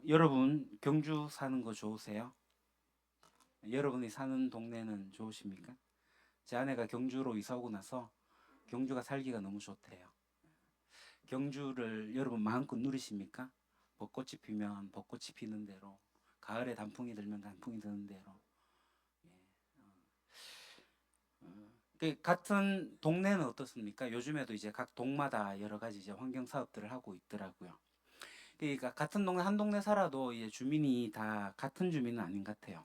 여러분 경주 사는 거 좋으세요? 여러분이 사는 동네는 좋으십니까? 제 아내가 경주로 이사 오고 나서 경주가 살기가 너무 좋대요. 경주를 여러분 마음껏 누리십니까? 벚꽃이 피면 벚꽃이 피는 대로, 가을에 단풍이 들면 단풍이 드는 대로. 예. 같은 동네는 어떻습니까? 요즘에도 이제 각 동마다 여러 가지 이제 환경 사업들을 하고 있더라고요. 그러니까 같은 동네 한 동네 살아도 이제 주민이 다 같은 주민은 아닌 것 같아요.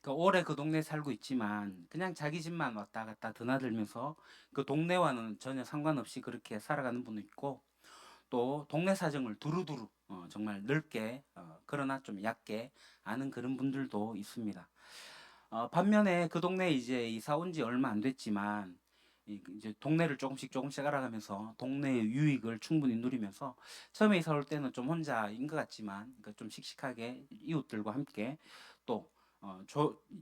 그러니까 오래 그 동네에 살고 있지만 그냥 자기 집만 왔다 갔다 드나들면서 그 동네와는 전혀 상관없이 그렇게 살아가는 분도 있고, 또 동네 사정을 두루두루 정말 넓게, 그러나 좀 얕게 아는 그런 분들도 있습니다. 반면에 그 동네에 이제 이사 온 지 얼마 안 됐지만 이제 동네를 조금씩 조금씩 알아가면서 동네의 유익을 충분히 누리면서, 처음에 이사 올 때는 좀 혼자인 것 같지만 그러니까 좀 씩씩하게 이웃들과 함께 또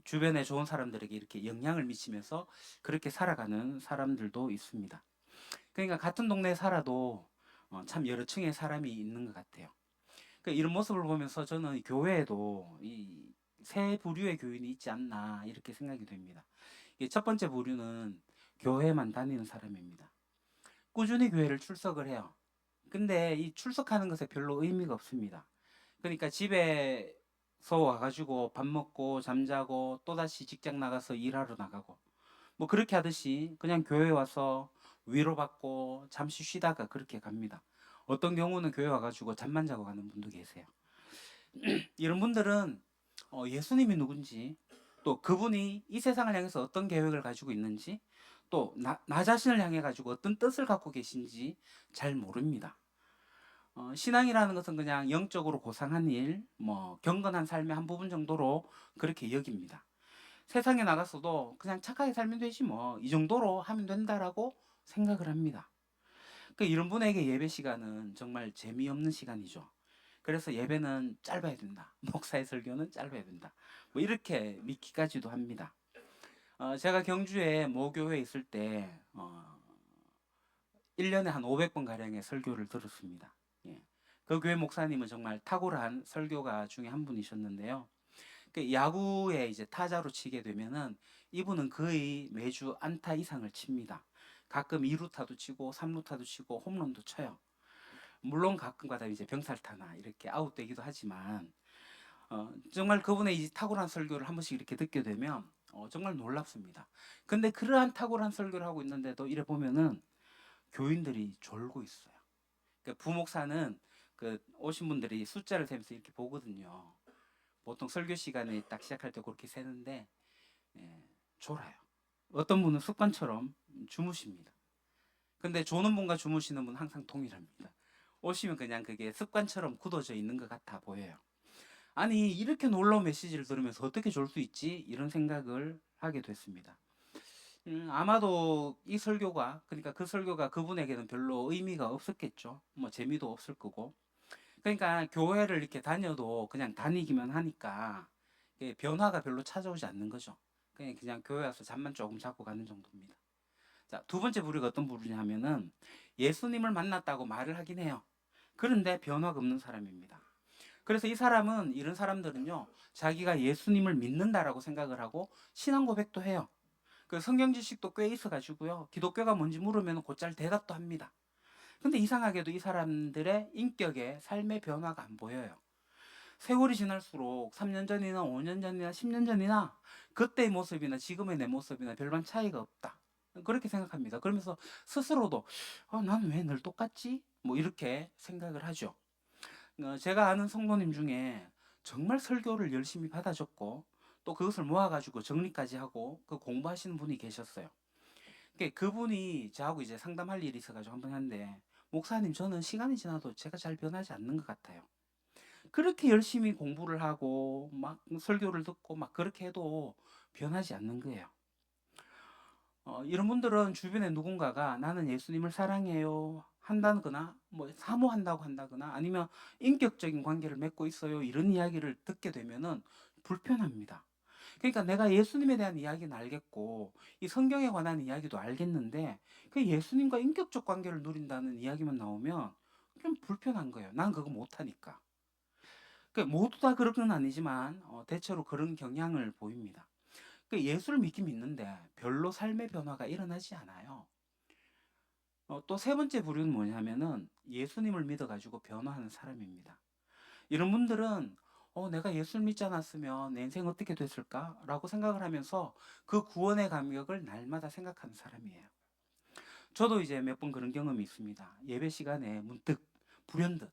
주변에 좋은 사람들에게 이렇게 영향을 미치면서 그렇게 살아가는 사람들도 있습니다. 그러니까 같은 동네에 살아도 참 여러 층의 사람이 있는 것 같아요. 그러니까 이런 모습을 보면서 저는 교회에도 이 세 부류의 교인이 있지 않나 이렇게 생각이 됩니다. 첫 번째 부류는 교회만 다니는 사람입니다. 꾸준히 교회를 출석을 해요. 근데 이 출석하는 것에 별로 의미가 없습니다. 그러니까 집에서 와가지고 밥 먹고 잠자고 또다시 직장 나가서 일하러 나가고 뭐 그렇게 하듯이 그냥 교회 와서 위로받고 잠시 쉬다가 그렇게 갑니다. 어떤 경우는 교회 와가지고 잠만 자고 가는 분도 계세요. 이런 분들은 예수님이 누군지, 또 그분이 이 세상을 향해서 어떤 계획을 가지고 있는지, 또 나 자신을 향해 가지고 어떤 뜻을 갖고 계신지 잘 모릅니다. 신앙이라는 것은 그냥 영적으로 고상한 일, 뭐 경건한 삶의 한 부분 정도로 그렇게 여깁니다. 세상에 나가서도 그냥 착하게 살면 되지 뭐 이 정도로 하면 된다라고 생각을 합니다. 이런 분에게 예배 시간은 정말 재미없는 시간이죠. 그래서 예배는 짧아야 된다. 목사의 설교는 짧아야 된다. 뭐 이렇게 믿기까지도 합니다. 제가 경주에 모교회에 있을 때 1년에 한 500번 가량의 설교를 들었습니다. 예. 그 교회 목사님은 정말 탁월한 설교가 중에 한 분이셨는데요. 야구에 이제 타자로 치게 되면은 이분은 거의 매주 안타 이상을 칩니다. 가끔 2루타도 치고 3루타도 치고 홈런도 쳐요. 물론 가끔가다 이제 병살타나 이렇게 아웃되기도 하지만 정말 그분의 이 탁월한 설교를 한 번씩 이렇게 듣게 되면 정말 놀랍습니다. 근데 그러한 탁월한 설교를 하고 있는데도 이래 보면은 교인들이 졸고 있어요. 그러니까 부목사는 그 오신 분들이 숫자를 세면서 이렇게 보거든요. 보통 설교 시간에 딱 시작할 때 그렇게 세는데 예, 졸아요. 어떤 분은 습관처럼 주무십니다. 근데 조는 분과 주무시는 분은 항상 동일합니다. 오시면 그냥 그게 습관처럼 굳어져 있는 것 같아 보여요. 아니 이렇게 놀라운 메시지를 들으면서 어떻게 졸 수 있지? 이런 생각을 하게 됐습니다. 아마도 이 설교가, 그러니까 그 설교가 그분에게는 별로 의미가 없었겠죠. 뭐 재미도 없을 거고. 그러니까 교회를 이렇게 다녀도 그냥 다니기만 하니까 변화가 별로 찾아오지 않는 거죠. 그냥 교회 와서 잠만 조금 자고 가는 정도입니다. 자, 두 번째 부류가 어떤 부류냐 하면은 예수님을 만났다고 말을 하긴 해요. 그런데 변화가 없는 사람입니다. 그래서 이 사람은, 이런 사람들은요, 자기가 예수님을 믿는다라고 생각을 하고 신앙 고백도 해요. 그 성경 지식도 꽤 있어가지고요, 기독교가 뭔지 물으면 곧잘 대답도 합니다. 근데 이상하게도 이 사람들의 인격에 삶의 변화가 안 보여요. 세월이 지날수록 3년 전이나 5년 전이나 10년 전이나 그때의 모습이나 지금의 내 모습이나 별반 차이가 없다. 그렇게 생각합니다. 그러면서 스스로도 나는 왜 늘 똑같지? 뭐 이렇게 생각을 하죠. 제가 아는 성도님 중에 정말 설교를 열심히 받아줬고 또 그것을 모아가지고 정리까지 하고 그 공부하시는 분이 계셨어요. 그분이 저하고 이제 상담할 일이 있어가지고 한번 했는데, 목사님 저는 시간이 지나도 제가 잘 변하지 않는 것 같아요. 그렇게 열심히 공부를 하고 막 설교를 듣고 막 그렇게 해도 변하지 않는 거예요. 이런 분들은 주변에 누군가가 나는 예수님을 사랑해요 한다거나 뭐 사모한다고 한다거나 아니면 인격적인 관계를 맺고 있어요 이런 이야기를 듣게 되면은 불편합니다. 그러니까 내가 예수님에 대한 이야기는 알겠고 이 성경에 관한 이야기도 알겠는데 그 예수님과 인격적 관계를 누린다는 이야기만 나오면 좀 불편한 거예요. 난 그거 못하니까. 모두 다 그런 건 아니지만 대체로 그런 경향을 보입니다. 예수를 믿긴 믿는데 별로 삶의 변화가 일어나지 않아요. 또 세 번째 부류는 뭐냐면은 예수님을 믿어 가지고 변화하는 사람입니다. 이런 분들은 내가 예수를 믿지 않았으면 내 인생 어떻게 됐을까?'라고 생각을 하면서 그 구원의 감격을 날마다 생각하는 사람이에요. 저도 이제 몇 번 그런 경험이 있습니다. 예배 시간에 문득 불현듯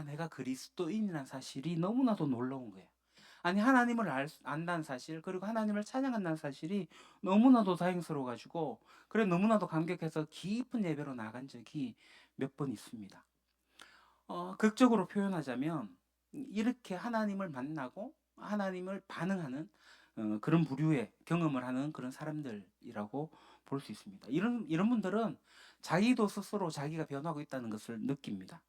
내가 그리스도인이라는 사실이 너무나도 놀라운 거예요. 아니 하나님을 안다는 사실 그리고 하나님을 찬양한다는 사실이 너무나도 다행스러워 가지고 그래 너무나도 감격해서 깊은 예배로 나간 적이 몇 번 있습니다. 극적으로 표현하자면 이렇게 하나님을 만나고 하나님을 반응하는 그런 부류의 경험을 하는 그런 사람들이라고 볼 수 있습니다. 이런 분들은 자기도 스스로 자기가 변하고 있다는 것을 느낍니다.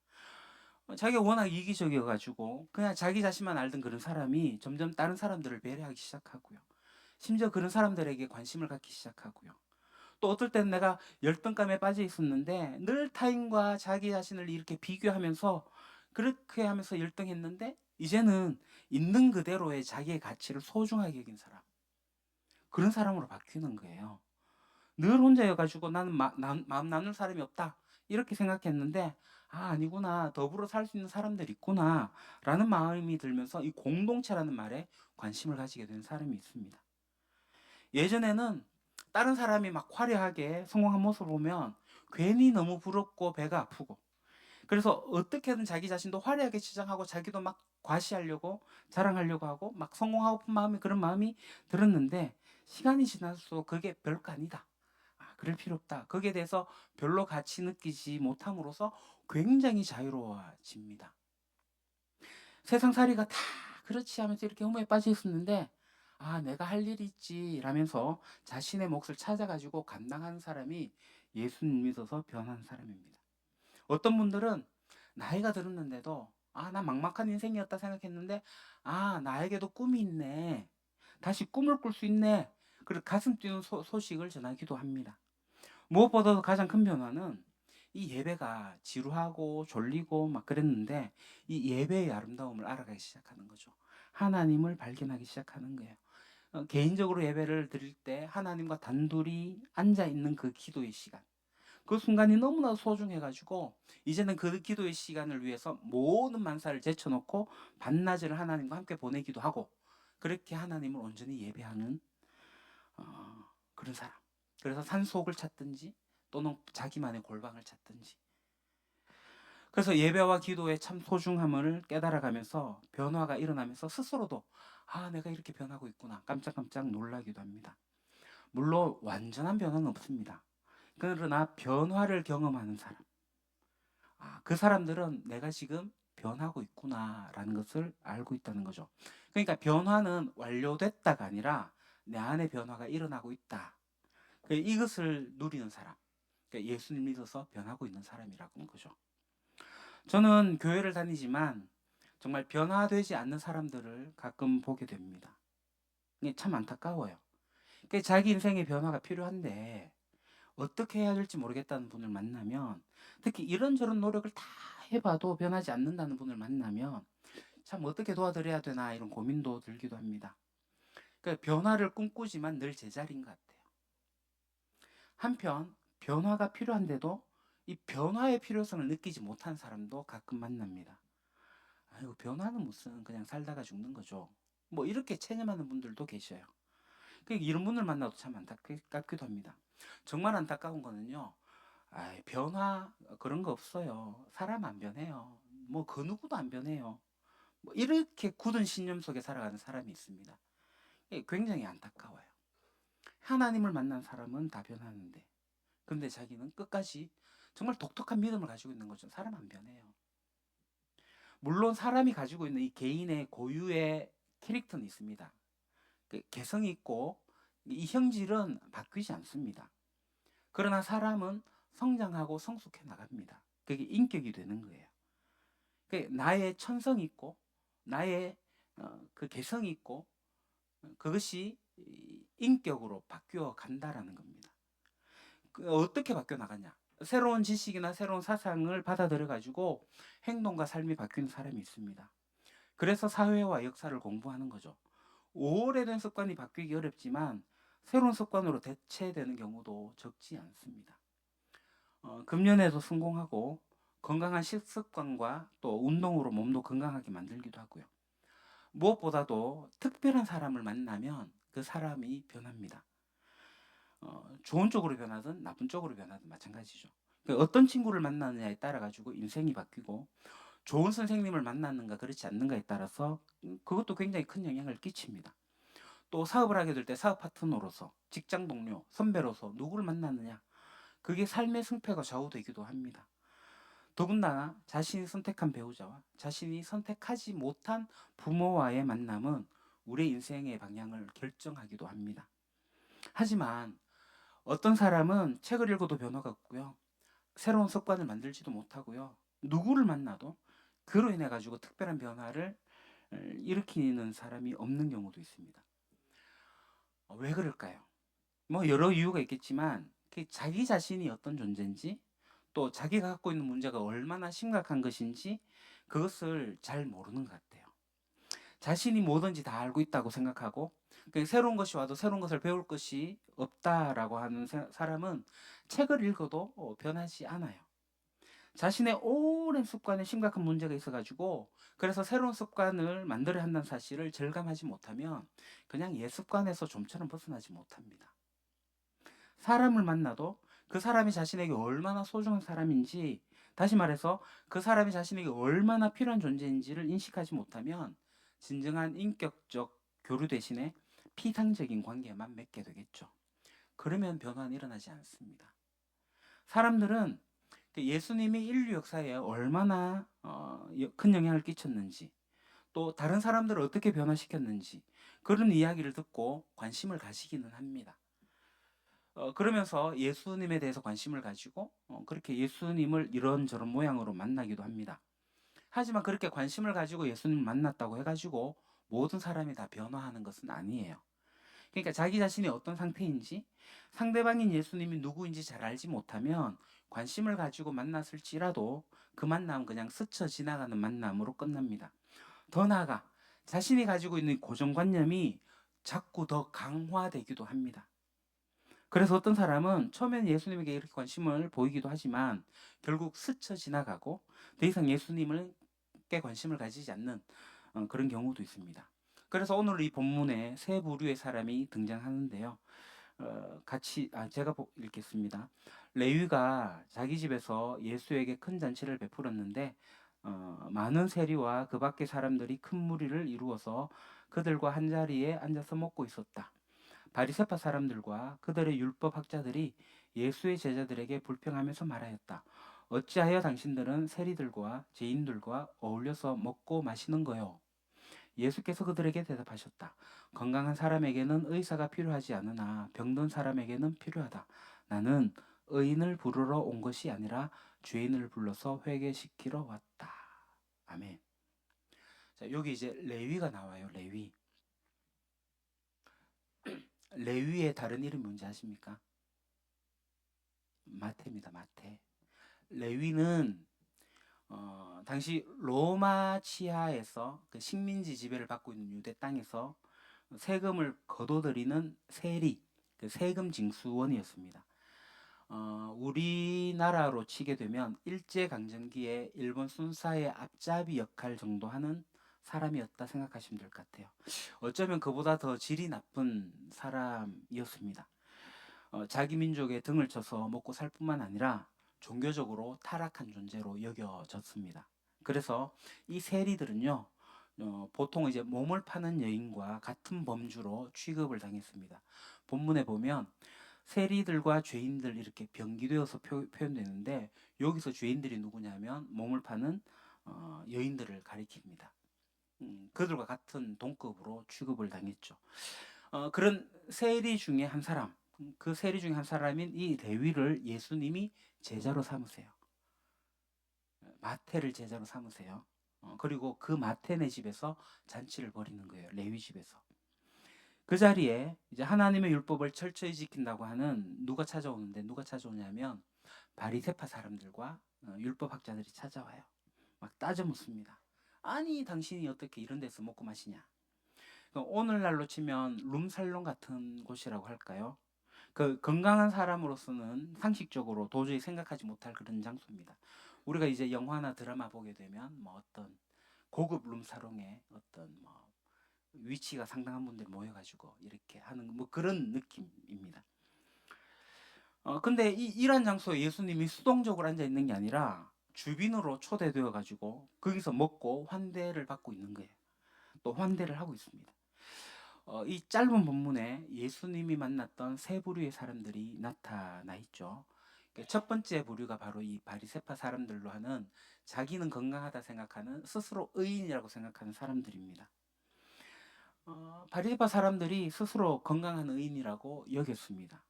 자기가 워낙 이기적이어 가지고 그냥 자기 자신만 알던 그런 사람이 점점 다른 사람들을 배려하기 시작하고요. 심지어 그런 사람들에게 관심을 갖기 시작하고요. 또 어떨 때는 내가 열등감에 빠져 있었는데 늘 타인과 자기 자신을 이렇게 비교하면서 그렇게 하면서 열등했는데 이제는 있는 그대로의 자기의 가치를 소중하게 여긴 사람. 그런 사람으로 바뀌는 거예요. 늘 혼자여 가지고 '나는 마음 나눌 사람이 없다.' 이렇게 생각했는데 '아 아니구나. 더불어 살 수 있는 사람들이 있구나.'라는 마음이 들면서 이 공동체라는 말에 관심을 가지게 된 사람이 있습니다. 예전에는 다른 사람이 막 화려하게 성공한 모습을 보면 괜히 너무 부럽고 배가 아프고 그래서 어떻게든 자기 자신도 화려하게 치장하고 자기도 막 과시하려고 자랑하려고 하고 막 성공하고픈 마음이 그런 마음이 들었는데 시간이 지날수록 그게 별거 아니다. 그럴 필요 없다. 거기에 대해서 별로 가치 느끼지 못함으로써 굉장히 자유로워집니다. 세상살이가 다 그렇지 하면서 이렇게 허무에 빠져 있었는데 내가 할 일이 있지 라면서 자신의 몫을 찾아 가지고 감당하는 사람이 예수님 믿어서 변한 사람입니다. 어떤 분들은 나이가 들었는데도 '나 막막한 인생이었다.' 생각했는데 '나에게도 꿈이 있네. 다시 꿈을 꿀 수 있네.' 그리고 가슴 뛰는 소식을 전하기도 합니다. 무엇보다도 가장 큰 변화는 이 예배가 지루하고 졸리고 막 그랬는데 이 예배의 아름다움을 알아가기 시작하는 거죠. 하나님을 발견하기 시작하는 거예요. 개인적으로 예배를 드릴 때 하나님과 단둘이 앉아 있는 그 기도의 시간. 그 순간이 너무나 소중해 가지고 이제는 그 기도의 시간을 위해서 모든 만사를 제쳐놓고 반나절을 하나님과 함께 보내기도 하고 그렇게 하나님을 온전히 예배하는 그런 사람. 그래서 산속을 찾든지 또는 자기만의 골방을 찾든지. 그래서 예배와 기도의 참 소중함을 깨달아가면서 변화가 일어나면서 스스로도 내가 이렇게 변하고 있구나 깜짝깜짝 놀라기도 합니다. 물론 완전한 변화는 없습니다. 그러나 변화를 경험하는 사람. 그 사람들은 내가 지금 변하고 있구나라는 것을 알고 있다는 거죠. 그러니까 변화는 완료됐다가 아니라 내 안에 변화가 일어나고 있다. 이것을 누리는 사람. 그러니까 예수님 믿어서 변하고 있는 사람이라고 하는 거죠. 저는 교회를 다니지만 정말 변화되지 않는 사람들을 가끔 보게 됩니다. 이게 참 안타까워요. 자기 인생의 변화가 필요한데 어떻게 해야 될지 모르겠다는 분을 만나면 특히 이런저런 노력을 다 해봐도 변하지 않는다는 분을 만나면 참 어떻게 도와드려야 되나 이런 고민도 들기도 합니다. 변화를 꿈꾸지만 늘 제자리인 것 같아요. 한편 변화가 필요한데도 이 변화의 필요성을 느끼지 못한 사람도 가끔 만납니다. 아이고 변화는 무슨 그냥 살다가 죽는 거죠. 뭐 이렇게 체념하는 분들도 계셔요. 이런 분을 만나도 참 안타깝기도 합니다. 정말 안타까운 거는요. 변화 그런 거 없어요. 사람 안 변해요. 뭐 그 누구도 안 변해요. 뭐 이렇게 굳은 신념 속에 살아가는 사람이 있습니다. 굉장히 안타까워요. 하나님을 만난 사람은 다 변하는데 근데 자기는 끝까지 정말 독특한 믿음을 가지고 있는 거죠. 사람 안 변해요. 물론 사람이 가지고 있는 이 개인의 고유의 캐릭터는 있습니다. 개성이 있고 이 형질은 바뀌지 않습니다. 그러나 사람은 성장하고 성숙해 나갑니다. 그게 인격이 되는 거예요. 나의 천성이 있고 나의 그 개성이 있고 그것이 인격으로 바뀌어 간다라는 겁니다. 어떻게 바뀌어 나가냐? 새로운 지식이나 새로운 사상을 받아들여 가지고 행동과 삶이 바뀌는 사람이 있습니다. 그래서 사회와 역사를 공부하는 거죠. 오래된 습관이 바뀌기 어렵지만 새로운 습관으로 대체되는 경우도 적지 않습니다. 금년에도 성공하고 건강한 식습관과 또 운동으로 몸도 건강하게 만들기도 하고요. 무엇보다도 특별한 사람을 만나면 그 사람이 변합니다. 좋은 쪽으로 변하든 나쁜 쪽으로 변하든 마찬가지죠. 그러니까 어떤 친구를 만나느냐에 따라 가지고 인생이 바뀌고 좋은 선생님을 만났는가 그렇지 않는가에 따라서 그것도 굉장히 큰 영향을 끼칩니다. 또 사업을 하게 될 때 사업 파트너로서, 직장 동료, 선배로서 누구를 만났느냐, 그게 삶의 승패가 좌우되기도 합니다. 더군다나 자신이 선택한 배우자와 자신이 선택하지 못한 부모와의 만남은 우리의 인생의 방향을 결정하기도 합니다. 하지만 어떤 사람은 책을 읽어도 변화가 없고요. 새로운 습관을 만들지도 못하고요. 누구를 만나도 그로 인해 가지고 특별한 변화를 일으키는 사람이 없는 경우도 있습니다. 왜 그럴까요? 뭐 여러 이유가 있겠지만 자기 자신이 어떤 존재인지 또 자기가 갖고 있는 문제가 얼마나 심각한 것인지 그것을 잘 모르는 것 같아요. 자신이 뭐든지 다 알고 있다고 생각하고 새로운 것이 와도 새로운 것을 배울 것이 없다라고 하는 사람은 책을 읽어도 변하지 않아요. 자신의 오랜 습관에 심각한 문제가 있어가지고 그래서 새로운 습관을 만들어야 한다는 사실을 절감하지 못하면 그냥 옛 습관에서 좀처럼 벗어나지 못합니다. 사람을 만나도 그 사람이 자신에게 얼마나 소중한 사람인지, 다시 말해서 그 사람이 자신에게 얼마나 필요한 존재인지를 인식하지 못하면 진정한 인격적 교류 대신에 피상적인 관계만 맺게 되겠죠. 그러면 변화는 일어나지 않습니다. 사람들은 예수님이 인류 역사에 얼마나 큰 영향을 끼쳤는지, 또 다른 사람들을 어떻게 변화시켰는지 그런 이야기를 듣고 관심을 가지기는 합니다. 그러면서 예수님에 대해서 관심을 가지고 그렇게 예수님을 이런저런 모양으로 만나기도 합니다. 하지만 그렇게 관심을 가지고 예수님을 만났다고 해가지고 모든 사람이 다 변화하는 것은 아니에요. 그러니까 자기 자신이 어떤 상태인지 상대방인 예수님이 누구인지 잘 알지 못하면 관심을 가지고 만났을지라도 그 만남은 그냥 스쳐 지나가는 만남으로 끝납니다. 더 나아가 자신이 가지고 있는 고정관념이 자꾸 더 강화되기도 합니다. 그래서 어떤 사람은 처음에는 예수님에게 이렇게 관심을 보이기도 하지만 결국 스쳐 지나가고 더 이상 예수님께 관심을 가지지 않는 그런 경우도 있습니다. 그래서 오늘 이 본문에 세 부류의 사람이 등장하는데요. 제가 읽겠습니다. 레위가 자기 집에서 예수에게 큰 잔치를 베풀었는데 많은 세리와 그 밖의 사람들이 큰 무리를 이루어서 그들과 한 자리에 앉아서 먹고 있었다. 바리새파 사람들과 그들의 율법 학자들이 예수의 제자들에게 불평하면서 말하였다. 어찌하여 당신들은 세리들과 죄인들과 어울려서 먹고 마시는 거요? 예수께서 그들에게 대답하셨다. 건강한 사람에게는 의사가 필요하지 않으나 병든 사람에게는 필요하다. 나는 의인을 부르러 온 것이 아니라 죄인을 불러서 회개시키러 왔다. 아멘. 자, 여기 이제 레위가 나와요. 레위. 레위의 다른 이름이 뭔지 아십니까? 마태입니다. 마태. 레위는 당시 로마 치하에서 그 식민지 지배를 받고 있는 유대 땅에서 세금을 거둬들이는 세리, 그 세금 징수원이었습니다. 우리나라로 치게 되면 일제강점기에 일본 순사의 앞잡이 역할 정도 하는 사람이었다 생각하시면 될 것 같아요. 어쩌면 그보다 더 질이 나쁜 사람이었습니다. 자기 민족의 등을 쳐서 먹고 살 뿐만 아니라 종교적으로 타락한 존재로 여겨졌습니다. 그래서 이 세리들은요, 보통 이제 몸을 파는 여인과 같은 범주로 취급을 당했습니다. 본문에 보면 세리들과 죄인들 이렇게 병기되어서 표현되는데 여기서 죄인들이 누구냐면 몸을 파는 여인들을 가리킵니다. 그들과 같은 동급으로 취급을 당했죠. 그런 세리 중에 한 사람, 그 세리 중에 한 사람인 이 레위를 예수님이 제자로 삼으세요. 마태를 제자로 삼으세요. 그리고 그 마태네 집에서 잔치를 벌이는 거예요. 레위 집에서. 그 자리에 이제 하나님의 율법을 철저히 지킨다고 하는 누가 찾아오는데 누가 찾아오냐면 바리새파 사람들과 율법 학자들이 찾아와요. 막 따져 묻습니다. 아니 당신이 어떻게 이런 데서 먹고 마시냐. 오늘날로 치면 룸살롱 같은 곳이라고 할까요? 그 건강한 사람으로서는 상식적으로 도저히 생각하지 못할 그런 장소입니다. 우리가 이제 영화나 드라마 보게 되면 뭐 어떤 고급 룸사롱에 어떤 뭐 위치가 상당한 분들이 모여가지고 이렇게 하는 뭐 그런 느낌입니다. 근데 이런 장소에 예수님이 수동적으로 앉아 있는 게 아니라 주빈으로 초대되어 가지고 거기서 먹고 환대를 받고 있는 거예요. 또 환대를 하고 있습니다. 이 짧은 본문에 예수님이 만났던 세 부류의 사람들이 나타나 있죠. 첫 번째 부류가 바로 이 바리새파 사람들로 하는 자기는 건강하다 생각하는 스스로 의인이라고 생각하는 사람들입니다. 바리새파 사람들이 스스로 건강한 의인이라고 여겼습니다.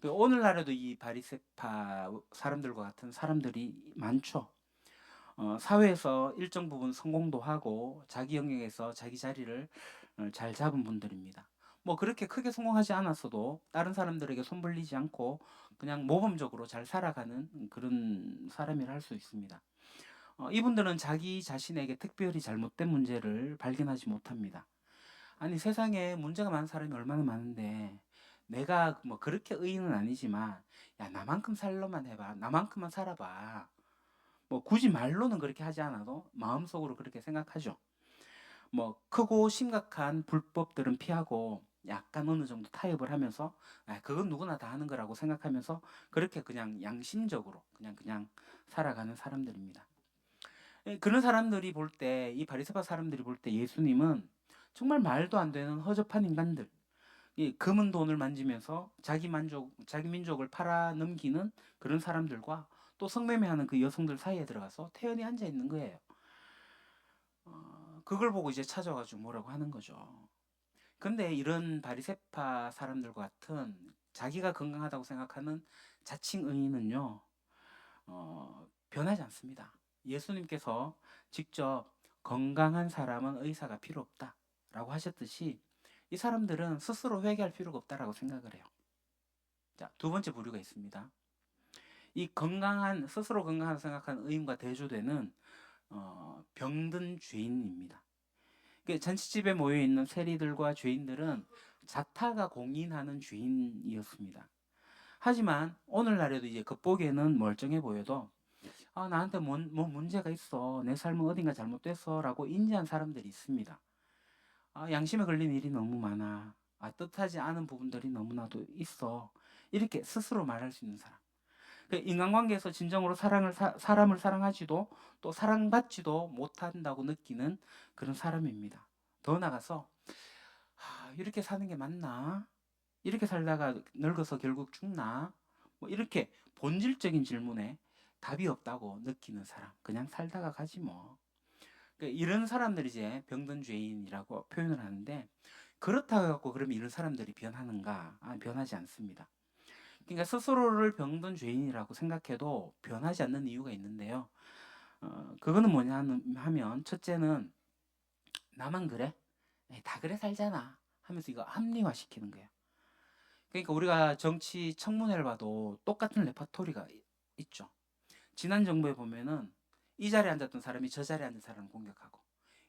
오늘날에도 이 바리새파 사람들과 같은 사람들이 많죠. 사회에서 일정 부분 성공도 하고 자기 영역에서 자기 자리를 잘 잡은 분들입니다. 뭐 그렇게 크게 성공하지 않았어도 다른 사람들에게 손 벌리지 않고 그냥 모범적으로 잘 살아가는 그런 사람이라 할 수 있습니다. 이분들은 자기 자신에게 특별히 잘못된 문제를 발견하지 못합니다. 아니 세상에 문제가 많은 사람이 얼마나 많은데 내가 뭐 그렇게 의인은 아니지만 야 나만큼 살려만 해봐, 나만큼만 살아봐. 뭐 굳이 말로는 그렇게 하지 않아도 마음속으로 그렇게 생각하죠. 뭐 크고 심각한 불법들은 피하고 약간 어느 정도 타협을 하면서 그건 누구나 다 하는 거라고 생각하면서 그렇게 그냥 양심적으로 그냥 살아가는 사람들입니다. 그런 사람들이 볼 때, 이 바리새파 사람들이 볼 때 예수님은 정말 말도 안 되는 허접한 인간들, 이 금은 돈을 만지면서 자기 민족을 팔아 넘기는 그런 사람들과 또 성매매하는 그 여성들 사이에 들어가서 태연히 앉아 있는 거예요. 그걸 보고 이제 찾아가지고 뭐라고 하는 거죠. 근데 이런 바리새파 사람들과 같은 자기가 건강하다고 생각하는 자칭 의인은요, 변하지 않습니다. 예수님께서 직접 건강한 사람은 의사가 필요 없다라고 하셨듯이 이 사람들은 스스로 회개할 필요가 없다라고 생각을 해요. 자, 두 번째 부류가 있습니다. 이 스스로 건강하다고 생각하는 의인과 대조되는 병든 죄인입니다. 잔치집에 모여 있는 세리들과 죄인들은 자타가 공인하는 죄인이었습니다. 하지만 오늘날에도 이제 겉보기에는 멀쩡해 보여도 나한테 뭐 문제가 있어, 내 삶은 어딘가 잘못됐어라고 인지한 사람들이 있습니다. 양심에 걸린 일이 너무 많아. 뜻하지 않은 부분들이 너무나도 있어. 이렇게 스스로 말할 수 있는 사람. 인간관계에서 진정으로 사람을 사랑하지도 또 사랑받지도 못한다고 느끼는 그런 사람입니다. 더 나가서 이렇게 사는 게 맞나? 이렇게 살다가 늙어서 결국 죽나? 뭐 이렇게 본질적인 질문에 답이 없다고 느끼는 사람. 그냥 살다가 가지 뭐. 이런 사람들이 이제 병든 죄인이라고 표현을 하는데 그렇다고 해갖고 그러면 이런 사람들이 변하는가? 변하지 않습니다. 그러니까 스스로를 병든 죄인이라고 생각해도 변하지 않는 이유가 있는데요. 그거는 뭐냐 하면 첫째는 나만 그래? 다 그래 살잖아 하면서 이거 합리화시키는 거예요. 그러니까 우리가 정치 청문회를 봐도 똑같은 레파토리가 있죠. 지난 정부에 보면은 이 자리에 앉았던 사람이 저 자리에 앉은 사람을 공격하고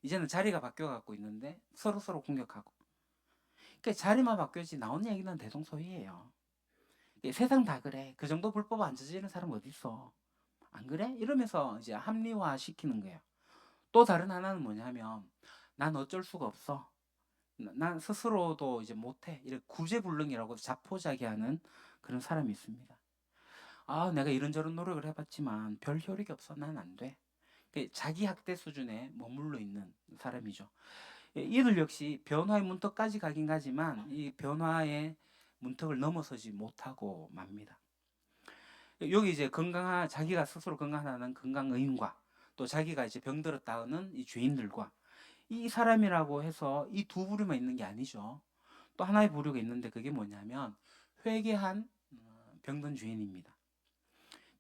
이제는 자리가 바뀌어 갖고 있는데 서로 공격하고 그러니까 자리만 바뀌었지 나온 얘기는 대동소이해요. 세상 다 그래. 그 정도 불법 안 저지르는 사람 어디 있어? 안 그래? 이러면서 이제 합리화 시키는 거예요. 또 다른 하나는 뭐냐면 난 어쩔 수가 없어. 난 스스로도 이제 못해. 이렇게 구제불능이라고 자포자기하는 그런 사람이 있습니다. 내가 이런저런 노력을 해봤지만 별 효력이 없어. 난 안 돼. 자기 학대 수준에 머물러 있는 사람이죠. 이들 역시 변화의 문턱까지 가긴 가지만 이 변화의 문턱을 넘어서지 못하고 맙니다. 여기 이제 자기가 스스로 건강하다는 건강의인과 또 자기가 이제 병들었다는 이 죄인들과 이 사람이라고 해서 이 두 부류만 있는 게 아니죠. 또 하나의 부류가 있는데 그게 뭐냐면 회개한 병든 죄인입니다.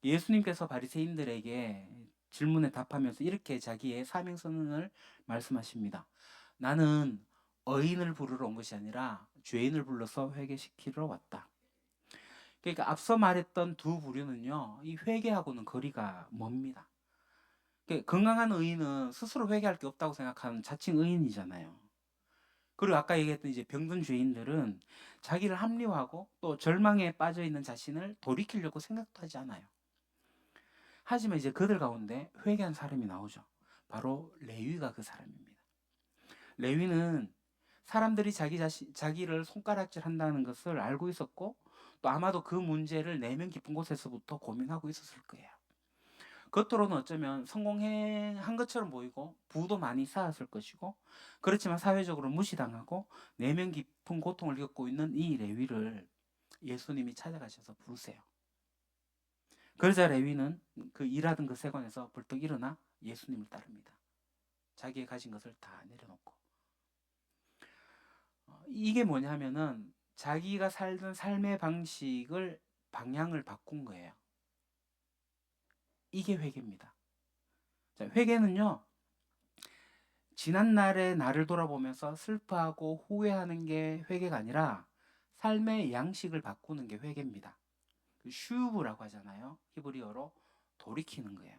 예수님께서 바리새인들에게 질문에 답하면서 이렇게 자기의 사명선언을 말씀하십니다. 나는 의인을 부르러 온 것이 아니라 죄인을 불러서 회개시키러 왔다. 그러니까 앞서 말했던 두 부류는요, 이 회개하고는 거리가 멉니다. 건강한 의인은 스스로 회개할 게 없다고 생각하는 자칭 의인이잖아요. 그리고 아까 얘기했던 이제 병든 죄인들은 자기를 합리화하고 또 절망에 빠져 있는 자신을 돌이키려고 생각도 하지 않아요. 하지만 이제 그들 가운데 회개한 사람이 나오죠. 바로 레위가 그 사람입니다. 레위는 사람들이 자기를 손가락질한다는 것을 알고 있었고 또 아마도 그 문제를 내면 깊은 곳에서부터 고민하고 있었을 거예요. 겉으로는 어쩌면 성공한 것처럼 보이고 부도 많이 쌓았을 것이고 그렇지만 사회적으로 무시당하고 내면 깊은 고통을 겪고 있는 이 레위를 예수님이 찾아가셔서 부르세요. 그러자 레위는 그 일하던 그 세관에서 벌떡 일어나 예수님을 따릅니다. 자기의 가진 것을 다 내려놓고. 이게 뭐냐면은 자기가 살던 삶의 방향을 바꾼 거예요. 이게 회개입니다. 자, 회개는요. 지난날의 나를 돌아보면서 슬퍼하고 후회하는 게 회개가 아니라 삶의 양식을 바꾸는 게 회개입니다. 슈브라고 하잖아요. 히브리어로 돌이키는 거예요.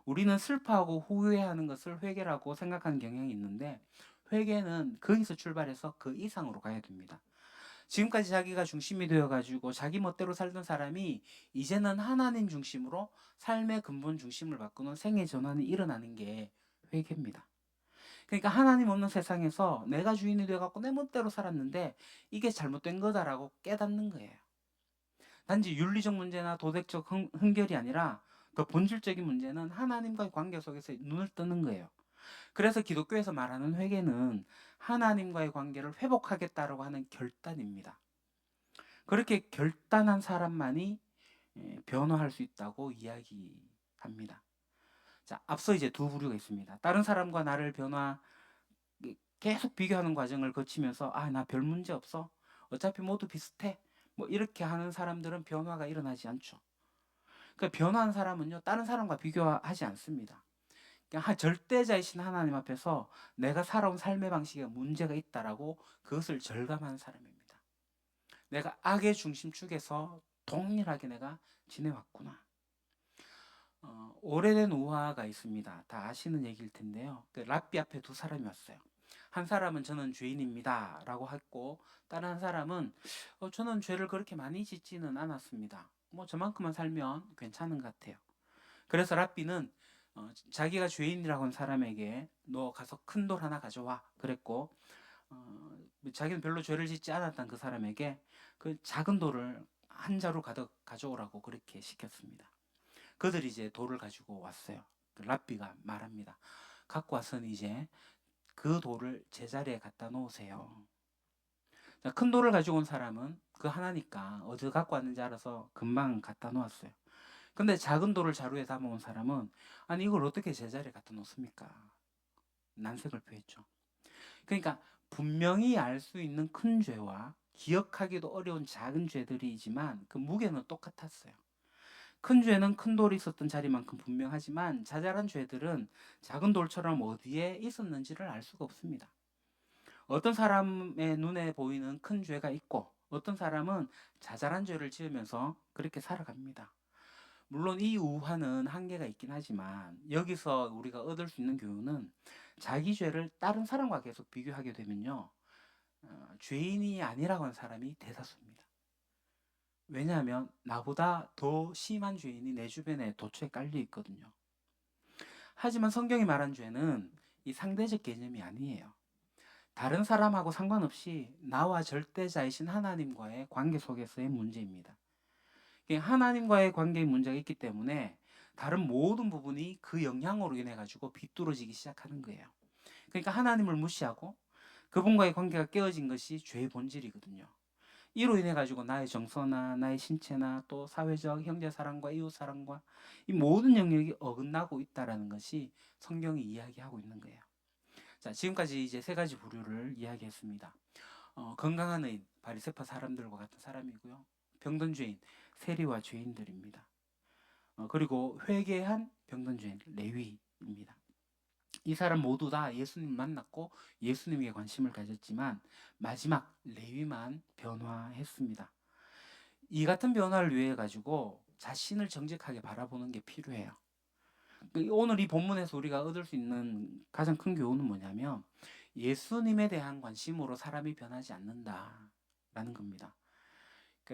우리는 슬퍼하고 후회하는 것을 회개라고 생각하는 경향이 있는데 회개는 거기서 출발해서 그 이상으로 가야 됩니다. 지금까지 자기가 중심이 되어가지고 자기 멋대로 살던 사람이 이제는 하나님 중심으로 삶의 근본 중심을 바꾸는 생애 전환이 일어나는 게 회개입니다. 그러니까 하나님 없는 세상에서 내가 주인이 되어갖고 내 멋대로 살았는데 이게 잘못된 거다라고 깨닫는 거예요. 단지 윤리적 문제나 도덕적 흥결이 아니라 더 본질적인 문제는 하나님과의 관계 속에서 눈을 뜨는 거예요. 그래서 기독교에서 말하는 회개는 하나님과의 관계를 회복하겠다라고 하는 결단입니다. 그렇게 결단한 사람만이 변화할 수 있다고 이야기합니다. 자, 앞서 이제 두 부류가 있습니다. 다른 사람과 나를 계속 비교하는 과정을 거치면서 나 별 문제 없어. 어차피 모두 비슷해. 뭐 이렇게 하는 사람들은 변화가 일어나지 않죠. 그러니까 변화한 사람은요. 다른 사람과 비교하지 않습니다. 그냥 절대자이신 하나님 앞에서 내가 살아온 삶의 방식에 문제가 있다라고 그것을 절감하는 사람입니다. 내가 악의 중심축에서 동일하게 내가 지내왔구나. 오래된 우화가 있습니다. 다 아시는 얘기일 텐데요. 그 랍비 앞에 두 사람이 왔어요. 한 사람은 저는 죄인입니다 라고 했고 다른 한 사람은 저는 죄를 그렇게 많이 짓지는 않았습니다. 뭐 저만큼만 살면 괜찮은 것 같아요. 그래서 랍비는 자기가 죄인이라고 한 사람에게 너 가서 큰 돌 하나 가져와 그랬고 자기는 별로 죄를 짓지 않았던 그 사람에게 그 작은 돌을 한 자루 가득 가져오라고 그렇게 시켰습니다. 그들이 이제 돌을 가지고 왔어요. 그 랍비가 말합니다. 갖고 와서는 이제 그 돌을 제자리에 갖다 놓으세요. 큰 돌을 가지고 온 사람은 그 하나니까 어디서 갖고 왔는지 알아서 금방 갖다 놓았어요. 근데 작은 돌을 자루에 담아온 사람은 아니 이걸 어떻게 제자리에 갖다 놓습니까? 난색을 표했죠. 그러니까 분명히 알 수 있는 큰 죄와 기억하기도 어려운 작은 죄들이지만 그 무게는 똑같았어요. 큰 죄는 큰 돌이 있었던 자리만큼 분명하지만 자잘한 죄들은 작은 돌처럼 어디에 있었는지를 알 수가 없습니다. 어떤 사람의 눈에 보이는 큰 죄가 있고 어떤 사람은 자잘한 죄를 지으면서 그렇게 살아갑니다. 물론 이 우화는 한계가 있긴 하지만 여기서 우리가 얻을 수 있는 교훈은 자기 죄를 다른 사람과 계속 비교하게 되면요. 죄인이 아니라고 하는 사람이 대다수입니다. 왜냐하면 나보다 더 심한 죄인이 내 주변에 도처에 깔려 있거든요. 하지만 성경이 말한 죄는 이 상대적 개념이 아니에요. 다른 사람하고 상관없이 나와 절대자이신 하나님과의 관계 속에서의 문제입니다. 하나님과의 관계에 문제가 있기 때문에 다른 모든 부분이 그 영향으로 인해 가지고 비뚤어지기 시작하는 거예요. 그러니까 하나님을 무시하고 그분과의 관계가 깨어진 것이 죄의 본질이거든요. 이로 인해 가지고 나의 정서나 나의 신체나 또 사회적 형제 사랑과 이웃 사랑과 이 모든 영역이 어긋나고 있다라는 것이 성경이 이야기하고 있는 거예요. 자, 지금까지 이제 세 가지 부류를 이야기했습니다. 건강한 의인, 바리새파 사람들과 같은 사람이고요. 병든 죄인, 세리와 죄인들입니다. 그리고 회개한 병든 죄인, 레위입니다. 이 사람 모두 다 예수님 만났고 예수님에게 관심을 가졌지만 마지막 레위만 변화했습니다. 이 같은 변화를 위해 가지고 자신을 정직하게 바라보는 게 필요해요. 오늘 이 본문에서 우리가 얻을 수 있는 가장 큰 교훈은 뭐냐면 예수님에 대한 관심으로 사람이 변하지 않는다라는 겁니다.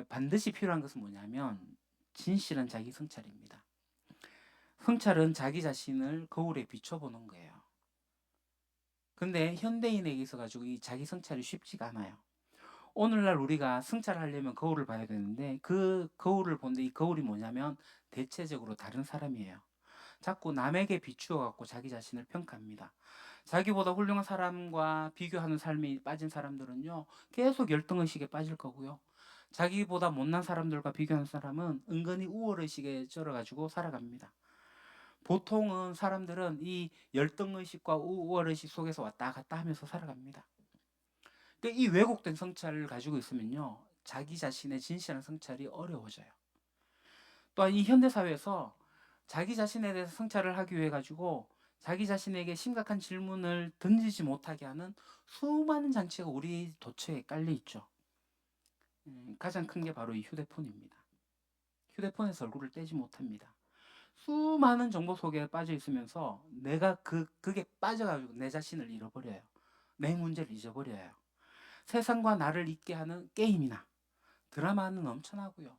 반드시 필요한 것은 뭐냐면 진실한 자기 성찰입니다. 성찰은 자기 자신을 거울에 비춰보는 거예요. 근데 현대인에게 있어가지고 이 자기 성찰이 쉽지가 않아요. 오늘날 우리가 성찰하려면 거울을 봐야 되는데 그 거울을 보는데 이 거울이 뭐냐면 대체적으로 다른 사람이에요. 자꾸 남에게 비추어 갖고 자기 자신을 평가합니다. 자기보다 훌륭한 사람과 비교하는 삶이 빠진 사람들은요, 계속 열등의식에 빠질 거고요. 자기보다 못난 사람들과 비교하는 사람은 은근히 우월의식에 쩔어가지고 살아갑니다. 보통은 사람들은 이 열등의식과 우월의식 속에서 왔다 갔다 하면서 살아갑니다. 그러니까 이 왜곡된 성찰을 가지고 있으면요, 자기 자신의 진실한 성찰이 어려워져요. 또한 이 현대사회에서 자기 자신에 대해서 성찰을 하기 위해 가지고 자기 자신에게 심각한 질문을 던지지 못하게 하는 수많은 장치가 우리 도처에 깔려 있죠. 가장 큰 게 바로 이 휴대폰입니다. 휴대폰에서 얼굴을 떼지 못합니다. 수많은 정보 속에 빠져 있으면서 내가 그게 빠져가지고 내 자신을 잃어버려요. 내 문제를 잊어버려요. 세상과 나를 잊게 하는 게임이나 드라마는 넘쳐나고요.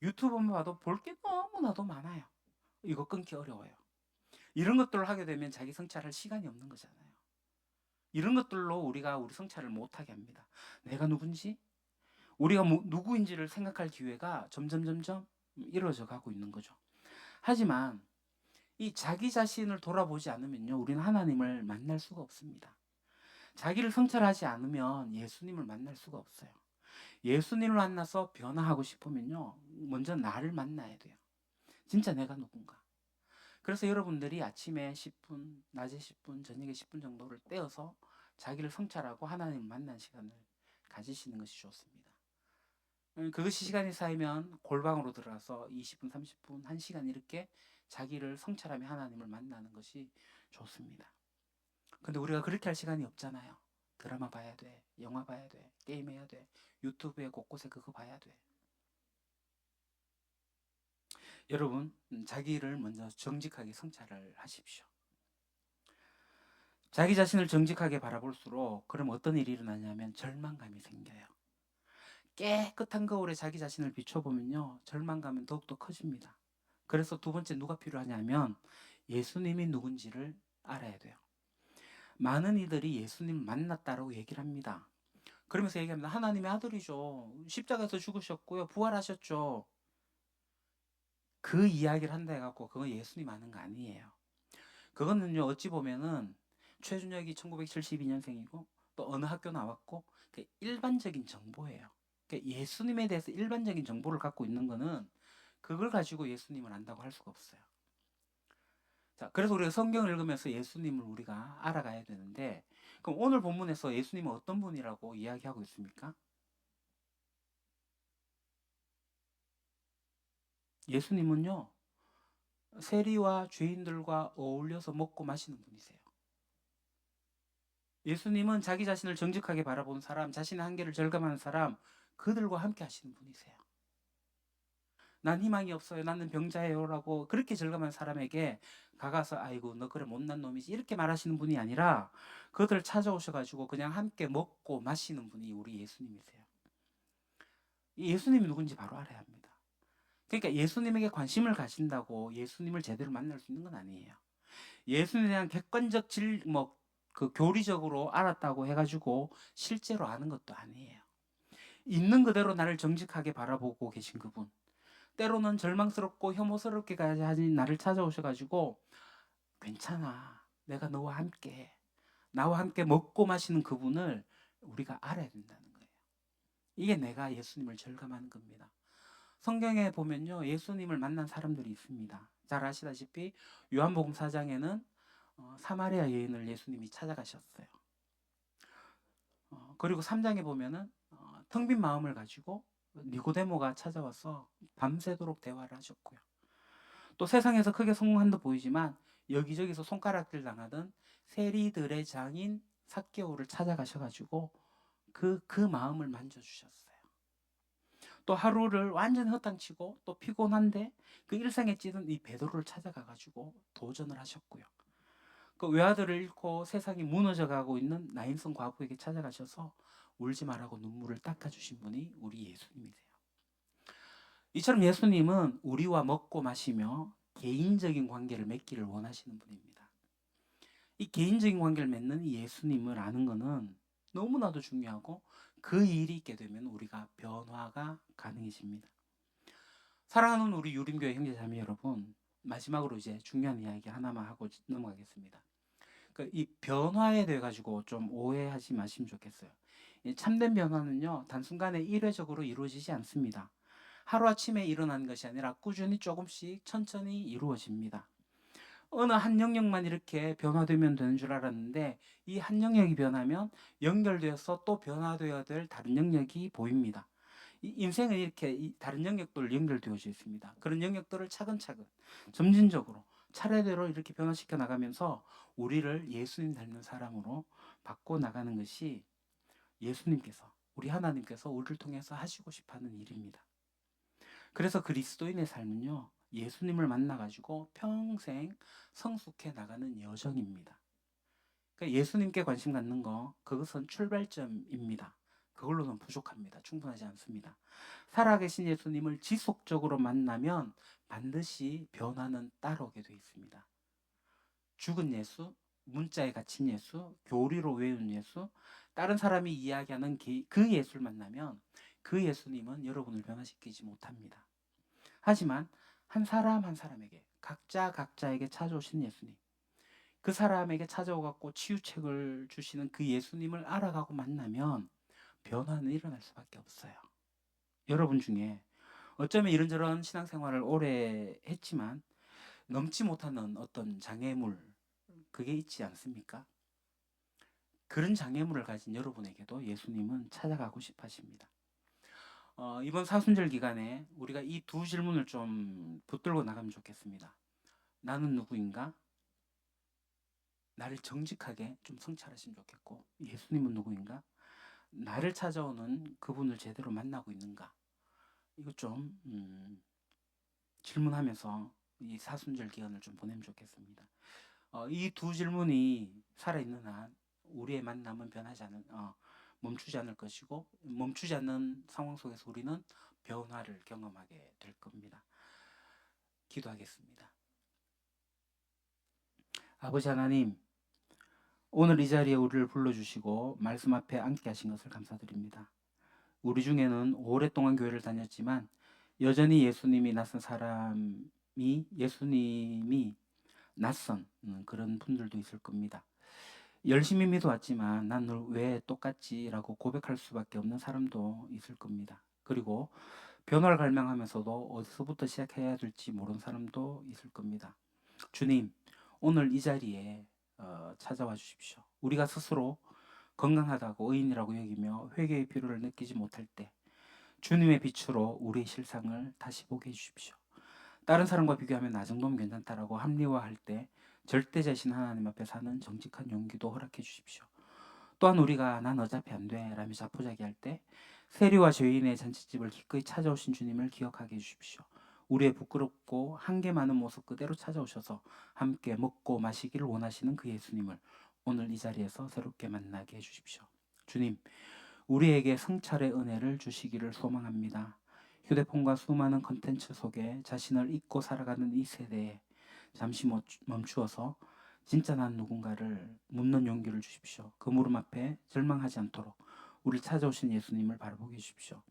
유튜브만 봐도 볼 게 너무나도 많아요. 이거 끊기 어려워요. 이런 것들을 하게 되면 자기 성찰할 시간이 없는 거잖아요. 이런 것들로 우리가 우리 성찰을 못하게 합니다. 내가 누군지, 우리가 누구인지를 생각할 기회가 점점 이루어져 가고 있는 거죠. 하지만 이 자기 자신을 돌아보지 않으면요, 우리는 하나님을 만날 수가 없습니다. 자기를 성찰하지 않으면 예수님을 만날 수가 없어요. 예수님을 만나서 변화하고 싶으면요, 먼저 나를 만나야 돼요. 진짜 내가 누군가. 그래서 여러분들이 아침에 10분, 낮에 10분, 저녁에 10분 정도를 떼어서 자기를 성찰하고 하나님을 만난 시간을 가지시는 것이 좋습니다. 그것이 시간이 쌓이면 골방으로 들어가서 20분, 30분, 1시간 이렇게 자기를 성찰하며 하나님을 만나는 것이 좋습니다. 근데 우리가 그렇게 할 시간이 없잖아요. 드라마 봐야 돼, 영화 봐야 돼, 게임해야 돼, 유튜브에 곳곳에 그거 봐야 돼. 여러분, 자기를 먼저 정직하게 성찰을 하십시오. 자기 자신을 정직하게 바라볼수록 그럼 어떤 일이 일어나냐면 절망감이 생겨요. 깨끗한 거울에 자기 자신을 비춰보면요, 절망감은 더욱더 커집니다. 그래서 두 번째 누가 필요하냐면 예수님이 누군지를 알아야 돼요. 많은 이들이 예수님을 만났다라고 얘기를 합니다. 그러면서 얘기합니다. 하나님의 아들이죠. 십자가에서 죽으셨고요. 부활하셨죠. 그 이야기를 한다 해갖고 그건 예수님 아는 거 아니에요. 그거는요, 어찌 보면은 최준혁이 1972년생이고 또 어느 학교 나왔고 일반적인 정보예요. 예수님에 대해서 일반적인 정보를 갖고 있는 거는 그걸 가지고 예수님을 안다고 할 수가 없어요. 자, 그래서 우리가 성경을 읽으면서 예수님을 우리가 알아가야 되는데, 그럼 오늘 본문에서 예수님은 어떤 분이라고 이야기하고 있습니까? 예수님은요, 세리와 죄인들과 어울려서 먹고 마시는 분이세요. 예수님은 자기 자신을 정직하게 바라보는 사람, 자신의 한계를 절감하는 사람, 그들과 함께 하시는 분이세요. 난 희망이 없어요. 나는 병자예요라고 그렇게 절감한 사람에게 가가서 아이고 너 그래 못난 놈이지 이렇게 말하시는 분이 아니라 그들을 찾아오셔가지고 그냥 함께 먹고 마시는 분이 우리 예수님이세요. 이 예수님이 누군지 바로 알아야 합니다. 그러니까 예수님에게 관심을 가진다고 예수님을 제대로 만날 수 있는 건 아니에요. 예수님에 대한 객관적 그 교리적으로 알았다고 해가지고 실제로 아는 것도 아니에요. 있는 그대로 나를 정직하게 바라보고 계신 그분, 때로는 절망스럽고 혐오스럽게까지 하신 나를 찾아오셔가지고 괜찮아, 내가 너와 함께, 나와 함께 먹고 마시는 그분을 우리가 알아야 된다는 거예요. 이게 내가 예수님을 절감하는 겁니다. 성경에 보면요, 예수님을 만난 사람들이 있습니다. 잘 아시다시피 요한복음 4장에는 사마리아 여인을 예수님이 찾아가셨어요. 그리고 3장에 보면은 텅 빈 마음을 가지고 니고데모가 찾아와서 밤새도록 대화를 하셨고요. 또 세상에서 크게 성공한 듯 보이지만 여기저기서 손가락질 당하던 세리들의 장인 삭개오를 찾아가셔가지고 그 마음을 만져주셨어요. 또 하루를 완전히 허탕치고 또 피곤한데 그 일상에 찌든 이 베드로를 찾아가 가지고 도전을 하셨고요. 그 외아들을 잃고 세상이 무너져 가고 있는 나인성 과부에게 찾아가셔서 울지 말라고 눈물을 닦아 주신 분이 우리 예수님이세요. 이처럼 예수님은 우리와 먹고 마시며 개인적인 관계를 맺기를 원하시는 분입니다. 이 개인적인 관계를 맺는 이 예수님을 아는 것은 너무나도 중요하고 그 일이 있게 되면 우리가 변화가 가능해집니다. 사랑하는 우리 유림교회 형제자매 여러분, 마지막으로 이제 중요한 이야기 하나만 하고 넘어가겠습니다. 이 변화에 대해 가지고 좀 오해하지 마시면 좋겠어요. 이 참된 변화는요, 단순간에 일회적으로 이루어지지 않습니다. 하루아침에 일어나는 것이 아니라 꾸준히 조금씩 천천히 이루어집니다. 어느 한 영역만 이렇게 변화되면 되는 줄 알았는데 이 한 영역이 변하면 연결되어서 또 변화되어야 될 다른 영역이 보입니다. 이 인생은 이렇게 이 다른 영역들 연결되어져 있습니다. 그런 영역들을 차근차근 점진적으로 차례대로 이렇게 변화시켜 나가면서 우리를 예수님 닮는 사람으로 바꿔 나가는 것이 예수님께서 우리 하나님께서 우리를 통해서 하시고 싶어하는 일입니다. 그래서 그리스도인의 삶은요, 예수님을 만나가지고 평생 성숙해 나가는 여정입니다. 그러니까 예수님께 관심 갖는 거, 그것은 출발점입니다. 그걸로는 부족합니다. 충분하지 않습니다. 살아계신 예수님을 지속적으로 만나면 반드시 변화는 따라오게 되어 있습니다. 죽은 예수, 문자에 갇힌 예수, 교리로 외운 예수, 다른 사람이 이야기하는 그 예수를 만나면 그 예수님은 여러분을 변화시키지 못합니다. 하지만 한 사람 한 사람에게 각자에게 찾아오신 예수님, 그 사람에게 찾아오갖고 치유책을 주시는 그 예수님을 알아가고 만나면 변화는 일어날 수밖에 없어요. 여러분 중에 어쩌면 이런저런 신앙생활을 오래 했지만 넘지 못하는 어떤 장애물, 그게 있지 않습니까? 그런 장애물을 가진 여러분에게도 예수님은 찾아가고 싶어 하십니다. 이번 사순절 기간에 우리가 이 두 질문을 좀 붙들고 나가면 좋겠습니다. 나는 누구인가? 나를 정직하게 좀 성찰하시면 좋겠고, 예수님은 누구인가? 나를 찾아오는 그분을 제대로 만나고 있는가? 이거 좀 질문하면서 이 사순절 기간을 좀 보내면 좋겠습니다. 이 두 질문이 살아있는 한 우리의 만남은 멈추지 않을 것이고, 멈추지 않는 상황 속에서 우리는 변화를 경험하게 될 겁니다. 기도하겠습니다. 아버지 하나님, 오늘 이 자리에 우리를 불러주시고 말씀 앞에 앉게 하신 것을 감사드립니다. 우리 중에는 오랫동안 교회를 다녔지만 여전히 예수님이 낯선 그런 분들도 있을 겁니다. 열심히 믿어왔지만 난 널 왜 똑같지? 라고 고백할 수밖에 없는 사람도 있을 겁니다. 그리고 변화를 갈망하면서도 어디서부터 시작해야 될지 모르는 사람도 있을 겁니다. 주님, 오늘 이 자리에 찾아와 주십시오. 우리가 스스로 건강하다고 의인이라고 여기며 회개의 필요를 느끼지 못할 때 주님의 빛으로 우리의 실상을 다시 보게 해주십시오. 다른 사람과 비교하면 나 정도면 괜찮다라고 합리화할 때 절대자신 하나님 앞에 사는 정직한 용기도 허락해 주십시오. 또한 우리가 난 어차피 안 돼 라며 자포자기할 때 세리와 죄인의 잔치집을 기꺼이 찾아오신 주님을 기억하게 해주십시오. 우리의 부끄럽고 한계 많은 모습 그대로 찾아오셔서 함께 먹고 마시기를 원하시는 그 예수님을 오늘 이 자리에서 새롭게 만나게 해주십시오. 주님, 우리에게 성찰의 은혜를 주시기를 소망합니다. 휴대폰과 수많은 컨텐츠 속에 자신을 잊고 살아가는 이 세대에 잠시 멈추어서 진짜 난 누군가를 묻는 용기를 주십시오. 그 물음 앞에 절망하지 않도록 우리 찾아오신 예수님을 바라보게 해주십시오.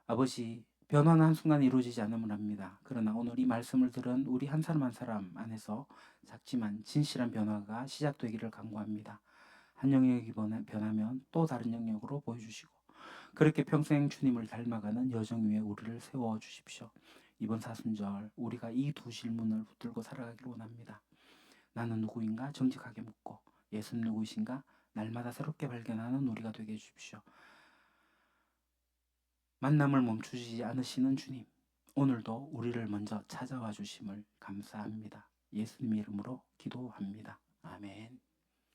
아버지, 변화는 한순간 이루어지지 않음을 압니다. 그러나 오늘 이 말씀을 들은 우리 한 사람 한 사람 안에서 작지만 진실한 변화가 시작되기를 간구합니다. 한 영역이 변하면 또 다른 영역으로 보여주시고 그렇게 평생 주님을 닮아가는 여정 위에 우리를 세워주십시오. 이번 사순절 우리가 이 두 질문을 붙들고 살아가기를 원합니다. 나는 누구인가 정직하게 묻고 예수님 누구이신가 날마다 새롭게 발견하는 우리가 되게 해주십시오. 만남을 멈추지 않으시는 주님, 오늘도 우리를 먼저 찾아와 주심을 감사합니다. 예수님 이름으로 기도합니다. 아멘.